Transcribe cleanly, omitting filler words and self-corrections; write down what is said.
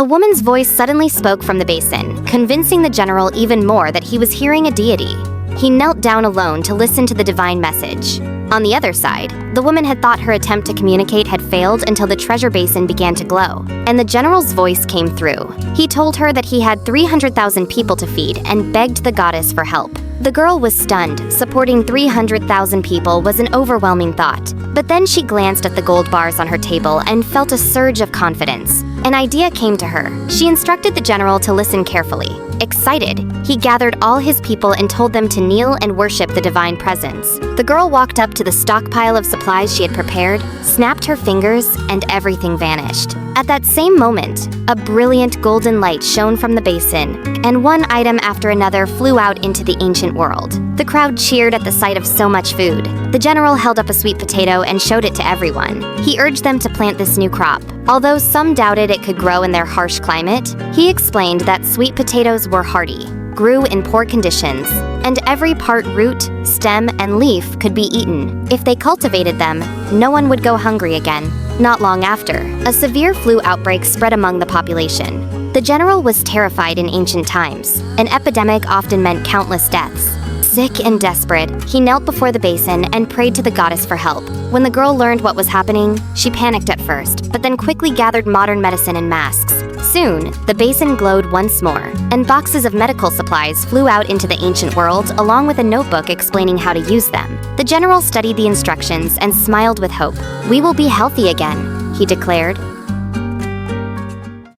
A woman's voice suddenly spoke from the basin, convincing the general even more that he was hearing a deity. He knelt down alone to listen to the divine message. On the other side, the woman had thought her attempt to communicate had failed until the treasure basin began to glow, and the general's voice came through. He told her that he had 300,000 people to feed and begged the goddess for help. The girl was stunned. Supporting 300,000 people was an overwhelming thought. But then she glanced at the gold bars on her table and felt a surge of confidence. An idea came to her. She instructed the general to listen carefully. Excited, he gathered all his people and told them to kneel and worship the divine presence. The girl walked up to the stockpile of supplies she had prepared, snapped her fingers, and everything vanished. At that same moment, a brilliant golden light shone from the basin, and one item after another flew out into the ancient world. The crowd cheered at the sight of so much food. The general held up a sweet potato and showed it to everyone. He urged them to plant this new crop. Although some doubted it could grow in their harsh climate, he explained that sweet potatoes were hardy, grew in poor conditions, and every part root, stem, and leaf could be eaten. If they cultivated them, no one would go hungry again. Not long after, a severe flu outbreak spread among the population. The general was terrified in ancient times. An epidemic often meant countless deaths. Sick and desperate, he knelt before the basin and prayed to the goddess for help. When the girl learned what was happening, she panicked at first, but then quickly gathered modern medicine and masks. Soon, the basin glowed once more, and boxes of medical supplies flew out into the ancient world along with a notebook explaining how to use them. The general studied the instructions and smiled with hope. "We will be healthy again," he declared.